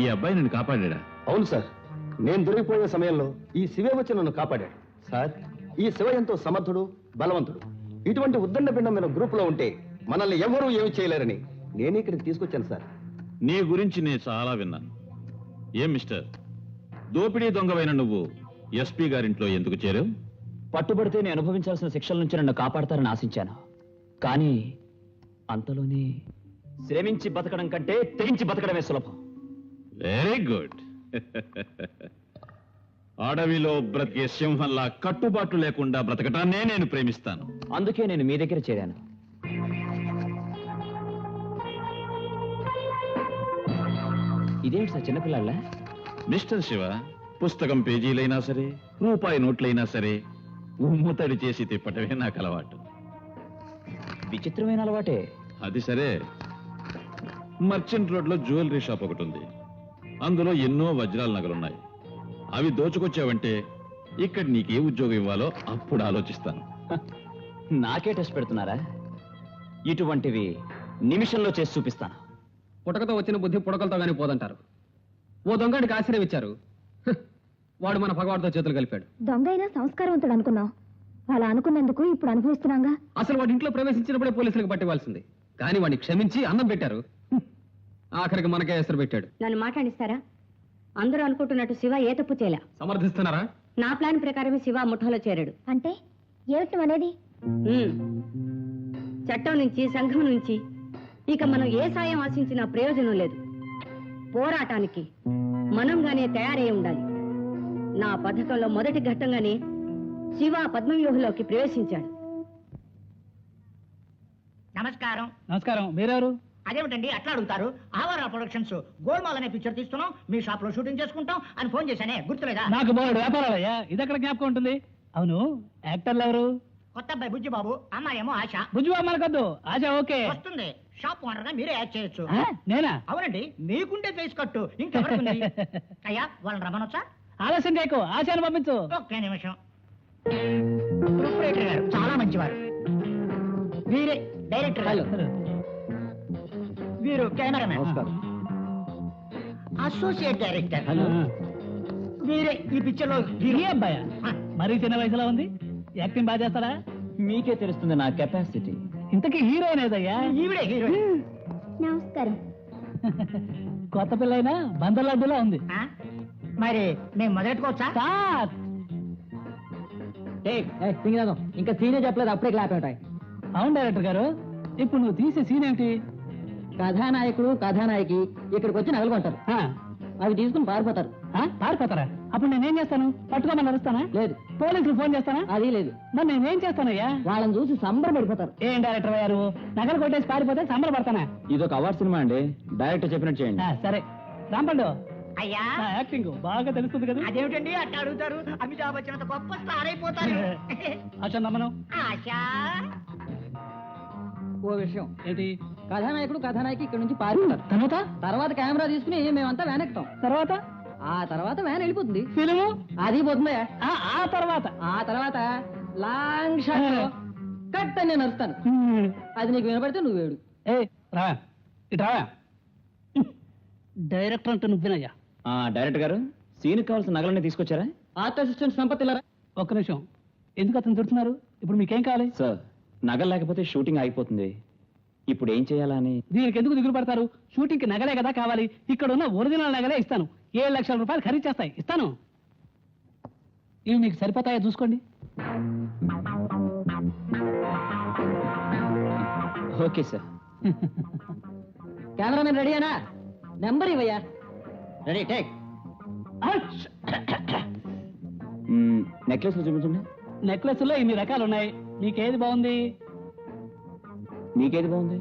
ఈ అబ్బాయి నన్ను కాపాడా? అవును సార్, నేను దొరికిపోయే సమయంలో ఈ శివే వచ్చి నన్ను కాపాడాడు సార్. ఈ శివ ఎంతో సమర్థుడు, బలవంతుడు. ఇటువంటి ఉద్దండ పిండం మీద గ్రూప్ లో ఉంటే మనల్ని ఎవరూ ఏమి చేయలేరని నేను ఇక్కడికి తీసుకొచ్చాను సార్. నీ గురించి నేను చాలా విన్నాను. ఏం మిస్టర్, దోపిడీ దొంగవైన నువ్వు ఎస్పీ గారింట్లో ఎందుకు చేరావు? పట్టుబడితే నేను అనుభవించాల్సిన శిక్షల నుంచి నన్ను కాపాడతారని ఆశించాను. కానీ అంతలోనే శ్రమించి బతకడం కంటే తెగించి బతకడమే సులభం. Very good. అడవిలో బ్రతికే సింహంలా కట్టుబాట్లు లేకుండా బ్రతకటాన్నే నేను ప్రేమిస్తాను. అందుకే నేను మీ దగ్గర చేరాను. ఇదేంటి సార్ చిన్నపిల్లాళ్ళ? మిస్టర్ శివ, పుస్తకం పేజీలైనా సరే, రూపాయి నోట్లైనా సరే ఉమ్ముతడి చేసి తిప్పటమే నాకు అలవాటు. విచిత్రమైన అలవాటే. అది సరే, మర్చెంట్ రోడ్ లో జ్యువెలరీ షాప్ ఒకటి ఉంది. అందులో ఎన్నో వజ్రాల నగలున్నాయి. అవి దోచుకొచ్చావంటే ఇక్కడ నీకే ఉద్యోగం ఇవ్వాలో అప్పుడు ఆలోచిస్తాను. నాకే టెస్ట్ పెడుతున్నారా? ఇటువంటివి నిమిషంలో చేసి చూపిస్తాను. పుటకతో వచ్చిన బుద్ధి పుడకలతో గానీ పోదంటారు. ఓ దొంగడికి ఆశ్రయం ఇచ్చారు, వాడు మన పగవాడితో చేతులు కలిపాడు. దొంగ అయినా సంస్కారవంతుడు అనుకున్నాం. అలా అనుకున్నందుకు ఇప్పుడు అనుభవిస్తున్నాగా. అసలు వాడి ఇంట్లో ప్రవేశించినప్పుడే పోలీసులకు పట్టివ్వాల్సింది. కానీ వాడిని క్షమించి అన్నం పెట్టారు. ఆఖరికి మనకే ఎసరు పెట్టాడు. నన్ను మాట్లాడిస్తారా? అందరూ అనుకుంటున్నట్టు శివ ఏ తప్పు చేయలే. సమర్థిస్తున్నారా? నా ప్లాన్ ప్రకారమే శివ ముఠాలో చేరాడు. అంటే ఏమిటి అనేది? చట్టం నుంచి, సంఘం నుంచి ఇక మనం ఏ సాయం ఆశించినా ప్రయోజనం లేదు. పోరాటానికి మనంగానే తయారై ఉండాలి. నా పథకంలో మొదటి ఘట్టంగానే శివ పద్మవ్యూహంలోకి ప్రవేశించాడు. నమస్కారం. నమస్కారం. మీరెవరు? అదేమిటండి అట్లా అడుగుతారు? ఆవారా ప్రొడక్షన్స్ గోల్మాల్ అనే పిక్చర్ తీస్తున్నాం, మీ షాప్ లో షూటింగ్ చేసుకుంటాం అని ఫోన్ చేశానే, గుర్తులేదా? నాకు బోర్డు వ్యాపారాలయ్యా, ఇది ఎక్కడ జ్ఞాపకం ఉంటుంది? అవును, యాక్టర్లు ఎవరు? కొత్త అబ్బాయి బుజ్జి బాబు, అమ్మాయేమో ఆశ. బుజ్జు మనకొద్దు, ఆశ ఓకే. వస్తుంది, షాప్ ఓనర్ గా మీరే యాడ్ చేయొచ్చు. నేనా? అవునండి, మీకుంటే ఫేస్ కట్టు ఇంకెవరికి? అయ్యా వాళ్ళని రమ్మనొచ్చా? ఆలస్యం చేయకు, ఆశను పంపించు. ఒక్క నిమిషం. ప్రొపరేటర్ గారు చాలా మంచివారు. వీరే డైరెక్టర్ గారు. వీరు కెమెరామెన్. Associate director. వీరే ఈ పిక్చర్ లో ఈ అబ్బాయా? మరీ చిన్న వయసులో ఉంది, యాక్టింగ్ బాగా చేస్తాడా? మీకే తెలుస్తుంది నా కెపాసిటీ. ఇంతకీ హీరోయిన్ ఏదయ్యా? ఈవిడే హీరోయిన్. నమస్కారం. కొత్త పిల్లైనా బందర్లడ్డులా ఉంది. మరి మేము మొదలెట్టుకోవచ్చా? సార్ ఇంకా సీనే చెప్పలేదు, అప్పుడే క్లాప్ అవుతాయి. అవును డైరెక్టర్ గారు, ఇప్పుడు నువ్వు తీసే సీన్ ఏంటి? కథానాయకుడు కథానాయకి ఇక్కడికి వచ్చి నగలుకుంటారు, అవి తీసుకుని పారిపోతారు. పారిపోతారా? అప్పుడు నేనేం చేస్తాను? పట్టుకోమని నడుస్తానా? లేదు. పోలీసులు ఫోన్ చేస్తానా? అది లేదు. మరి నేనేం చేస్తానయ్యా? వాళ్ళని చూసి సంబరపడిపోతారు. ఏం డైరెక్టర్ గారు, నగలు కొట్టేసి పారిపోతే సంబరపడతానా? ఇదొక అవార్డ్ సినిమా అండి, డైరెక్టర్ చెప్పినట్టు చేయండి. సరే రాంపండు, అయ్యా నా యాక్టింగ్ బాగా తెలుస్తుంది కదా. అదేమిటండి అట్లా అడుగుతారు? అమితాబ్ బచ్చన్ గొప్ప స్టార్ అయిపోతారు. ఆశ నమ్మను. ఆశా ఓ విషయం ఏంటి? కథానాయకుడు కథానాయకి ఇక్కడ నుంచి పారిపోతారు. తర్వాత కెమెరా తీసుకుని మేమంతా వ్యాన్ ఎక్కుతాం. తర్వాత ఆ తర్వాత వ్యాన్ వెళ్ళిపోతుంది. ఫిలిము అది పోతుందా? ఆ తర్వాత ఆ తర్వాత లాంగ్ షాట్ లో కట్ అని నేను అరుస్తాను. అది నీకు వినపడితే నువ్వు వేడు. ఏ రా ఇటు రా. డైరెక్టర్ అంటే నువ్వేనయ్యా. డైరెక్టర్ గారు, సీన్ కావాల్సిన నగలన్నీ తీసుకొచ్చారా? ఆర్ట్ అసిస్టెంట్ సంపత్ ఇలా ఒక్క నిమిషం, ఎందుకు అతను తిడుతున్నారు? ఇప్పుడు మీకేం కావాలి? సార్, నగలు లేకపోతే షూటింగ్ అయిపోతుంది. ఇప్పుడు ఏం చేయాలా అని. దీనికి ఎందుకు దిగులు పడతారు? షూటింగ్ కి నగలే కదా కావాలి. ఇక్కడ ఉన్న ఒరిజినల్ నగలే ఇస్తాను. 7 లక్షల రూపాయలు ఖరీదు చేస్తాయి, ఇస్తాను. ఇవి మీకు సరిపోతాయా చూసుకోండి. Okay sir. కెమెరామెన్ రెడీయేనా? నెంబర్ ఇవ్వయ్యా. Ready take. నెక్లెస్ చూపించండి. నెక్లెస్ లో ఇన్ని రకాలు ఉన్నాయి, మీకేది బాగుంది? మీకేది బాగుంది?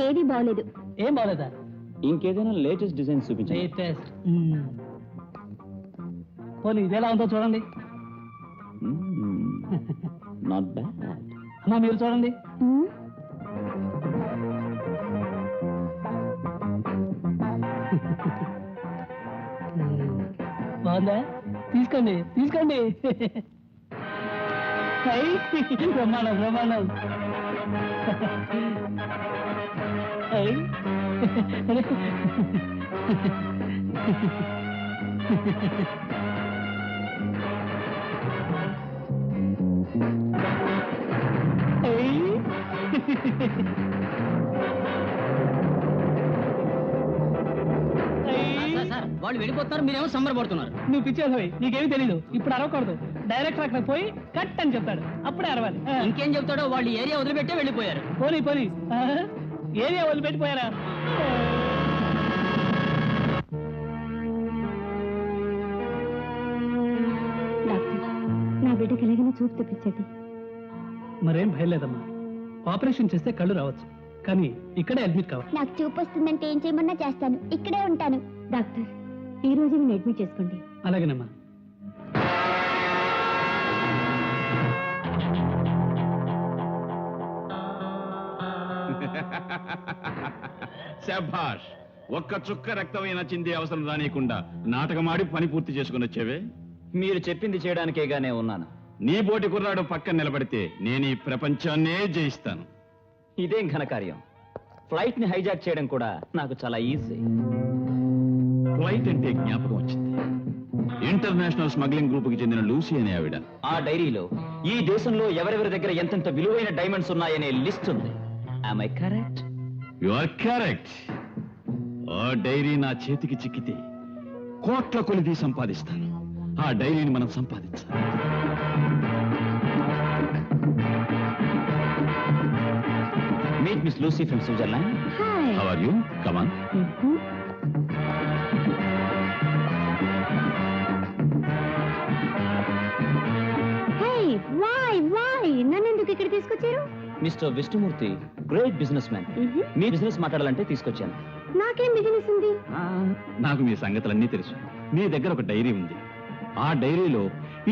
ఏది బాగలేదు. ఏం బాగలేదా? ఇంకేదైనా లేటెస్ట్ డిజైన్ చూపించండి. లేటెస్ట్. పోనీ ఇదేలా ఉందో చూడండి. Not bad. అమ్మా మీరు చూడండి. బాగుందా? తీసుకోండి తీసుకోండి. బ్రహ్మాండం బ్రహ్మాండం. వాళ్ళు వెళ్ళిపోతున్నారు, మీరేమో సంబరపడుతున్నారు. నువ్వు పిచ్చేసావి, నీకేమీ తెలీదు. ఇప్పుడు అరవకూడదు. డైరెక్టర్ అక్కడ పోయి కట్ అని చెప్తాడు, అప్పుడే అరవాలి. ఇంకేం చెప్తాడో, వాళ్ళు ఏరియా వదిలిపెట్టే వెళ్ళిపోయారు. పోనీ పోనీ. ఏరియా వదిలిపెట్టిపోయారా? డాక్టర్, నా బిడ్డకి ఎలాగైనా చూపు తెప్పించండి. మరేం భయం లేదమ్మా. ఆపరేషన్ చేస్తే కళ్ళు రావచ్చు, కానీ ఇక్కడే అడ్మిట్ కావాలి. నాకు చూపు వస్తుందంటే ఏం చేయమన్నా చేస్తాను, ఇక్కడే ఉంటాను. డాక్టర్, ఈ రోజు నేను అడ్మిట్ చేసుకోండి. అలాగేనమ్మా. శభాష్, ఒక్క చుక్క రక్తమైన చిందే అవసరం రానియకుండా నాటకమాడి పని పూర్తి చేసుకుని వచ్చేవే. మీరు చెప్పింది చేయడానికేగానే ఉన్నాను. నీ బోటి కుర్రాడు పక్కన నిలబడితే నేను ఈ ప్రపంచాన్నే జయిస్తాను. ఇదేం ఘనకార్యం. ఫ్లైట్ ని హైజాక్ చేయడం కూడా నాకు చాలా ఈజీ. ఫ్లైట్ అంటే జ్ఞాపకం వచ్చింది. ఇంటర్నేషనల్ స్మగ్లింగ్ గ్రూప్ కి చెందిన లూసీ అనే ఆవిడ. ఆ డైరీలో ఈ దేశంలో ఎవరెవరి దగ్గర ఎంతెంత విలువైన డైమండ్స్ ఉన్నాయనే లిస్ట్ ఉంది. Am I correct? You are correct. ఆ డైరీ నా చేతికి చిక్కితే కోట్ల కొలిది సంపాదిస్తాను. ఆ డైరీని మనం సంపాదించాలి. Meet Miss Lucy from Switzerland. Hi. How are you? Come on. Hey, why నన్ను ఎందుకు ఇక్కడ తీసుకొచ్చారు? Mister Vishnumurthy great business man. మీ బిజినెస్ మాట్లాడాలంటే తీసుకొచ్చాను. నాకేం బిజినెస్ ఉంది? నాకు మీ సంగతులన్నీ తెలుసు. మీ దగ్గర ఒక డైరీ ఉంది. ఆ డైరీలో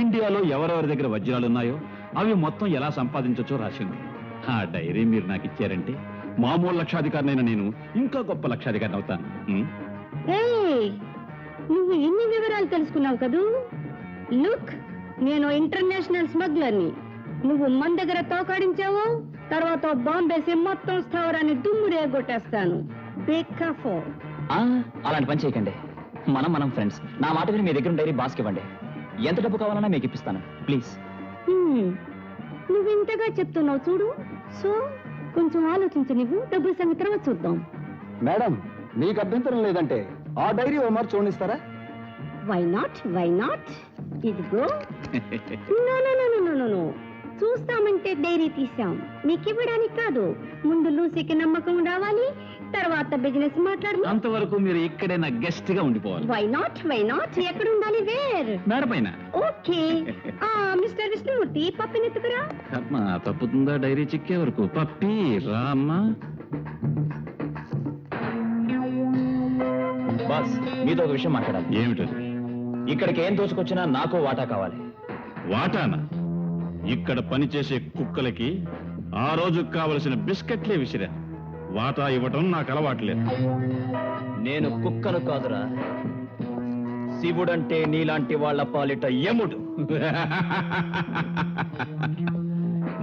ఇండియాలో ఎవరెవరి దగ్గర వజ్రాలున్నాయో అవి మొత్తం ఎలా సంపాదించవచ్చో రాసింది. ఆ డైరీ మీరు నాకు ఇచ్చారంటే మామూలు లక్షాధికారినైనా నేను ఇంకా గొప్ప లక్షాధికారిని అవుతాను. ఏయ్, నువ్వు ఇన్ని వివరాలు తెలుసుకున్నావు కదూ? లుక్, నేను ఇంటర్నేషనల్ స్మగ్లర్ని. నువ్వు మన దగ్గర తోకాడించావు, తర్వాత బాంబేసి మొత్తం స్థావరాన్ని దుమ్ము రేగొట్టేస్తాను. అలాంటి పని చేయకండి. మనం ఫ్రెండ్స్. నా మాట విని మీ దగ్గర డైరీ బాస్కి ఇవ్వండి. ఎంత డబ్బు కావాలన్నా మీకు ఇప్పిస్తాను, ప్లీజ్. నువ్వు ఇంతగా చెప్తున్నావు చూడు, సో కొంచెం ఆలోచించు. నువ్వు డబ్బుల సంగతి తర్వాత చూద్దాం. మేడం, మీకు అభ్యంతరం లేదంటే ఆ డైరీ ఓ మారు చూడనిస్తారా? Why not? ఇదిగో. నో. చూస్తామంటే డైరీ తీసాం, మీకు ఇవ్వడానికి కాదు. ముందు లూసీకి నమ్మకం రావాలి, తర్వాత బిజినెస్ మాట్లాడు. అంతవరకు మీరు ఇక్కడే నా గెస్ట్ గా ఉండిపోవాలి. Why not? ఎక్కడ ఉండాలి? వేర్? మేడ పైన. ఓకే. మిస్టర్ విష్ణుమూర్తి, పప్పిని ఎత్తుకురా. కర్మ తప్పుతుందా డైరీ చిక్కే వరకు? పప్పి రామ్మా. బాస్, మీతో ఒక విషయం మాట్లాడాలి. ఏమిటది? ఇక్కడికి ఏం దోచుకొచ్చినా నాకు వాటా కావాలి. వాటానా? ఇక్కడ పనిచేసే కుక్కలకి ఆ రోజు కావలసిన బిస్కెట్లే విసిరా. వాటా ఇవ్వటం నాకు అలవాట్లేదు. నేను కుక్కను కాదురా, శివుడంటే నీలాంటి వాళ్ళ పాలిట యముడు.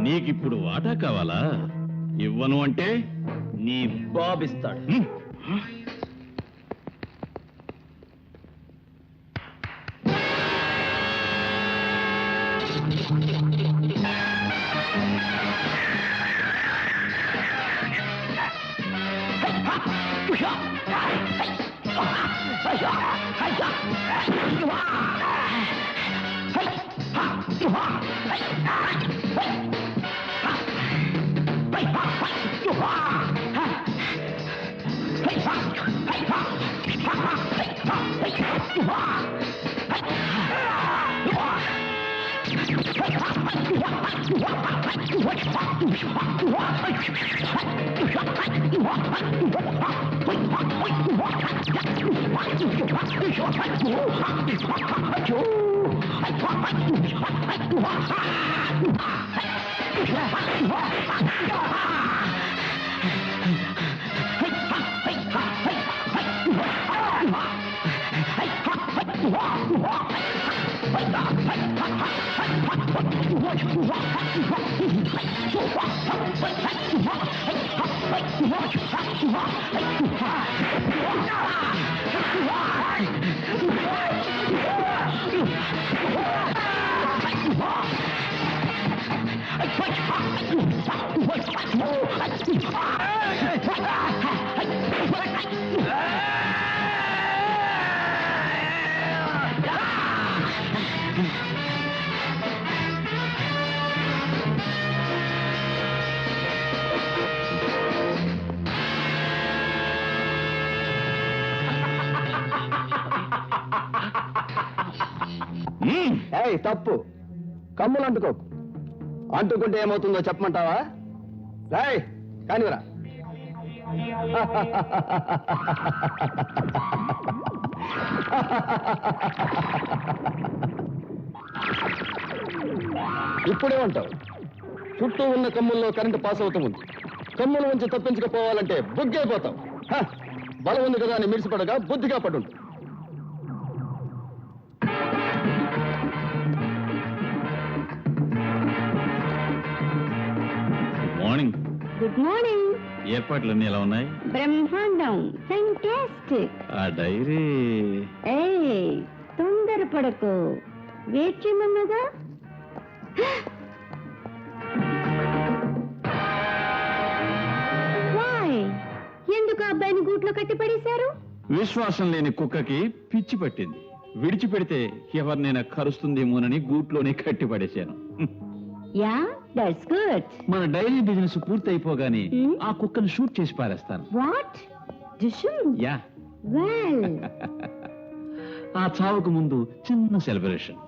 నీకిప్పుడు వాటా కావాలా? ఇవ్వను అంటే నీ బాబిస్తాడు. తప్పు. కమ్ములు అంటుకోకు. అంటుకుంటే ఏమవుతుందో చెప్పమంటావా? రాయ్ కానివరా. ఇప్పుడే ఉంటావు. చుట్టూ ఉన్న కమ్ముల్లో కరెంటు పాస్ అవుతుంది. కమ్ముల నుంచి తప్పించకపోవాలంటే బుగ్గైపోతావు. బలం ఉంది కదా అని మిడిసిపడగా బుద్ధిగా పడుంటు. మార్నింగ్. Good morning. ఏర్పాట్లన్నీ ఎలా ఉన్నాయి? బ్రహ్మాండం. ఫెంటాస్టిక్. ఆ డైరీ తొందరపడకు. వెయిట్ చేయమన్నదా? ఎందుకు అబ్బాయిని గూట్లో కట్టి పడేశారు? విశ్వాసం లేని కుక్కకి పిచ్చి పట్టింది. విడిచిపెడితే ఎవరినైనా కరుస్తుందేమోనని గూట్లోనే కట్టి పడేశాను. Yeah, that's good. మన డైరీ బిజినెస్ పూర్తి అయిపోగానే ఆ కుక్కను షూట్ చేసి పారేస్తాను. వాట్? యా. వెల్, ఆ చావుకు ముందు చిన్న సెలబ్రేషన్.